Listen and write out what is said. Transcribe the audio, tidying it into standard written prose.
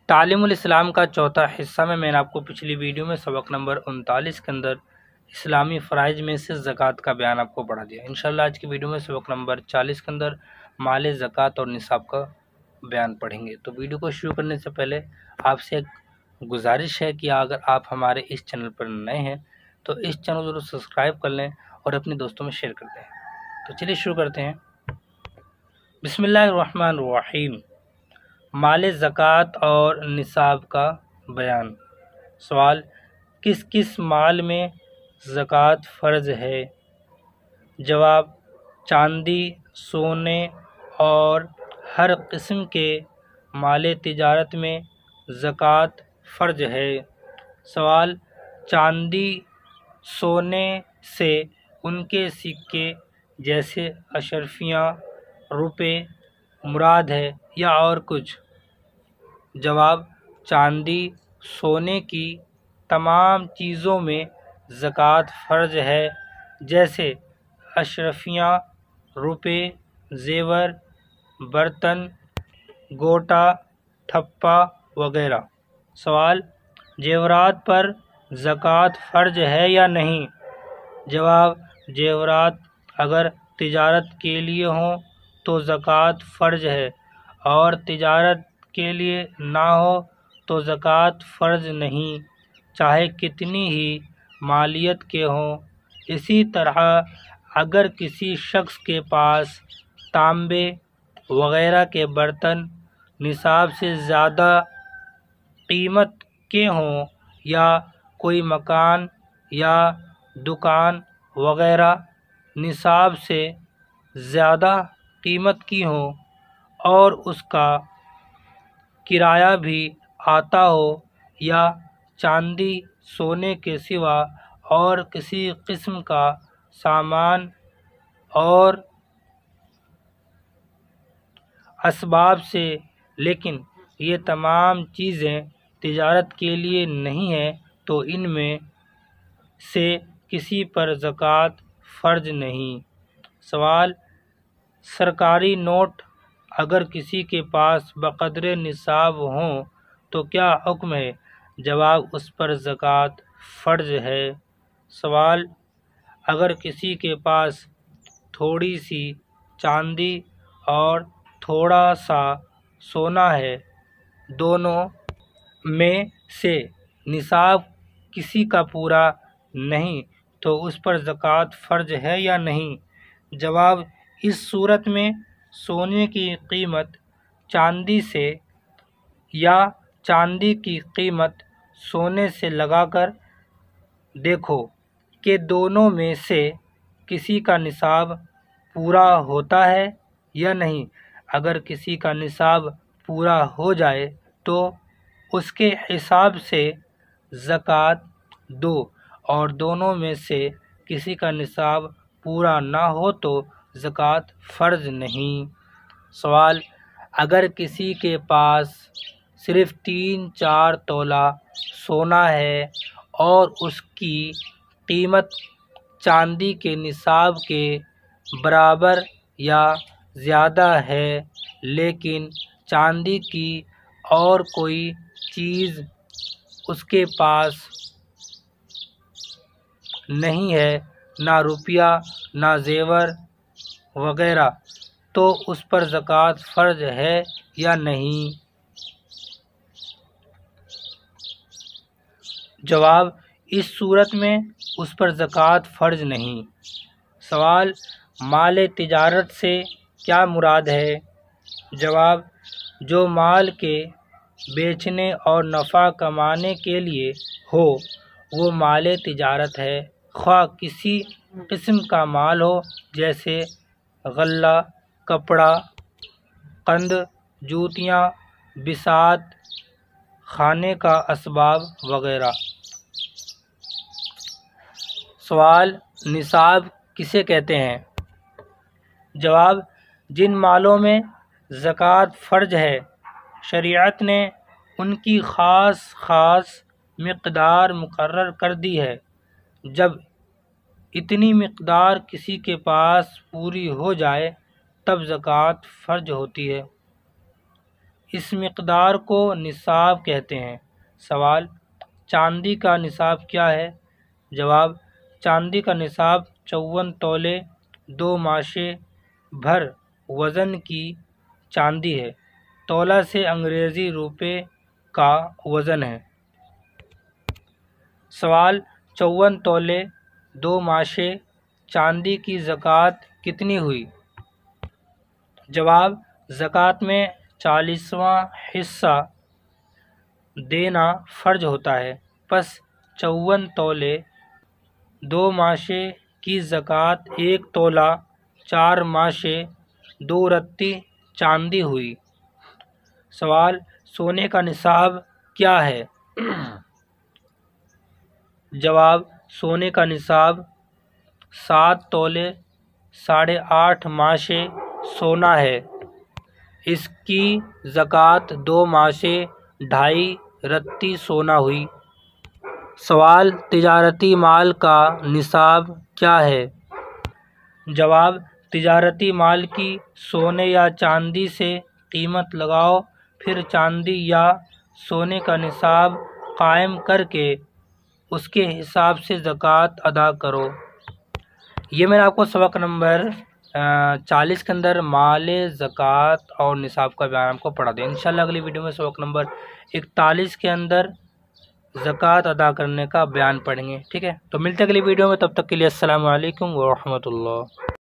تعلیم الاسلام کا چوتھا حصہ میں نے آپ کو پچھلی ویڈیو میں سبق نمبر 39 کے اندر اسلامی فرائض میں سے زکوٰۃ کا بیان آپ کو پڑھا دیا۔ انشاءاللہ آج کی ویڈیو میں سبق نمبر 40 کے اندر مال زکوٰۃ اور نصاب کا بیان پڑھیں گے۔ تو ویڈیو کو شروع کرنے سے پہلے آپ سے ایک گزارش ہے کہ اگر آپ ہمارے اس چینل پر نئے ہیں تو اس چینل کو ضرور سبسکرائب کر لیں اور اپنے دوستوں میں شیئر کر دیں۔ تو چلیے شروع کرتے ہیں۔ بسم اللہ الرحمن الرحیم۔ مال زکوٰۃ اور نصاب کا بیان۔ سوال: کس کس مال میں زکوٰۃ فرض ہے؟ جواب: چاندی، سونے اور ہر قسم کے مال تجارت میں زکوٰۃ فرض ہے۔ سوال: چاندی، سونے سے ان کے سکے جیسے اشرفیاں، روپے مراد ہے یا اور کچھ؟ جواب: چاندی، سونے کی تمام چیزوں میں زکوٰۃ فرض ہے، جیسے اشرفیاں، روپے، زیور، برتن، گوٹا، ٹھپا وغیرہ۔ سوال: زیورات پر زکوٰۃ فرض ہے یا نہیں؟ جواب: زیورات اگر تجارت کے لیے ہوں تو زکوٰۃ فرض ہے، اور تجارت کے لیے نہ ہو تو زکوٰۃ فرض نہیں، چاہے کتنی ہی مالیت کے ہوں۔ اسی طرح اگر کسی شخص کے پاس تانبے وغیرہ کے برتن نصاب سے زیادہ قیمت کے ہوں، یا کوئی مکان یا دکان وغیرہ نصاب سے زیادہ قیمت کی ہوں اور اس کا کرایہ بھی آتا ہو، یا چاندی سونے کے سوا اور کسی قسم کا سامان اور اسباب سے، لیکن یہ تمام چیزیں تجارت کے لیے نہیں ہیں، تو ان میں سے کسی پر زکوٰۃ فرض نہیں۔ سوال: سرکاری نوٹ اگر کسی کے پاس بقدر نصاب ہوں تو کیا حکم ہے؟ جواب: اس پر زکوٰۃ فرض ہے۔ سوال: اگر کسی کے پاس تھوڑی سی چاندی اور تھوڑا سا سونا ہے، دونوں میں سے نصاب کسی کا پورا نہیں، تو اس پر زکوٰۃ فرض ہے یا نہیں؟ جواب: اس صورت میں سونے کی قیمت چاندی سے یا چاندی کی قیمت سونے سے لگا کر دیکھو کہ دونوں میں سے کسی کا نصاب پورا ہوتا ہے یا نہیں۔ اگر کسی کا نصاب پورا ہو جائے تو اس کے حساب سے زکوٰۃ دو، اور دونوں میں سے کسی کا نصاب پورا نہ ہو تو زکوٰۃ فرض نہیں۔ سوال: اگر کسی کے پاس صرف 3-4 تولہ سونا ہے اور اس کی قیمت چاندی کے نصاب کے برابر یا زیادہ ہے، لیکن چاندی کی اور کوئی چیز اس کے پاس نہیں ہے، نہ روپیہ نہ زیور وغیرہ، تو اس پر زکوٰۃ فرض ہے یا نہیں؟ جواب: اس صورت میں اس پر زکوٰۃ فرض نہیں۔ سوال: مال تجارت سے کیا مراد ہے؟ جواب: جو مال کے بیچنے اور نفع کمانے کے لیے ہو وہ مال تجارت ہے، خواہ کسی قسم کا مال ہو، جیسے غلہ، کپڑا، قند، جوتیاں، بساط، کھانے کا اسباب وغیرہ۔ سوال: نصاب کسے کہتے ہیں؟ جواب: جن مالوں میں زکوٰۃ فرض ہے، شریعت نے ان کی خاص مقدار مقرر کر دی ہے۔ جب اتنی مقدار کسی کے پاس پوری ہو جائے تب زکوٰۃ فرض ہوتی ہے۔ اس مقدار کو نصاب کہتے ہیں؟ سوال، چاندی کا نصاب کیا ہے؟ جواب، چاندی کا نصاب 54 تولے 2 ماشے بھر وزن کی چاندی ہے۔ تولہ سے انگریزی روپے کا وزن ہے۔ سوال، 54 تولے 2 ماشے چاندی کی زکوٰۃ کتنی ہوئی؟ جواب، زکوٰۃ میں 40واں حصہ دینا فرض ہوتا ہے، پس 54 تولے 2 ماشے کی زکوٰۃ 1 تولہ 4 ماشے 2 رتی چاندی ہوئی۔ سوال، سونے کا نصاب کیا ہے؟ جواب، سونے کا نصاب 7 تولے 8.5 ماشے سونا ہے۔ اس کی زکوٰۃ 2 ماشے 2.5 رتی سونا ہوئی۔ سوال، تجارتی مال کا نصاب کیا ہے؟ جواب، تجارتی مال کی سونے یا چاندی سے قیمت لگاؤ، پھر چاندی یا سونے کا نصاب قائم کر کے اس کے حساب سے زکوٰۃ ادا کرو۔ یہ میں نے آپ کو سبق نمبر 40 کے اندر مال زکوٰۃ اور نصاب کا بیان آپ کو پڑھا دیا۔ انشاءاللہ اگلی ویڈیو میں سبق نمبر 41 کے اندر زکوٰۃ ادا کرنے کا بیان پڑھیں گے، ٹھیک ہے؟ تو ملتے ہیں اگلی ویڈیو میں، تب تک کے لیے السلام علیکم ورحمۃ اللہ۔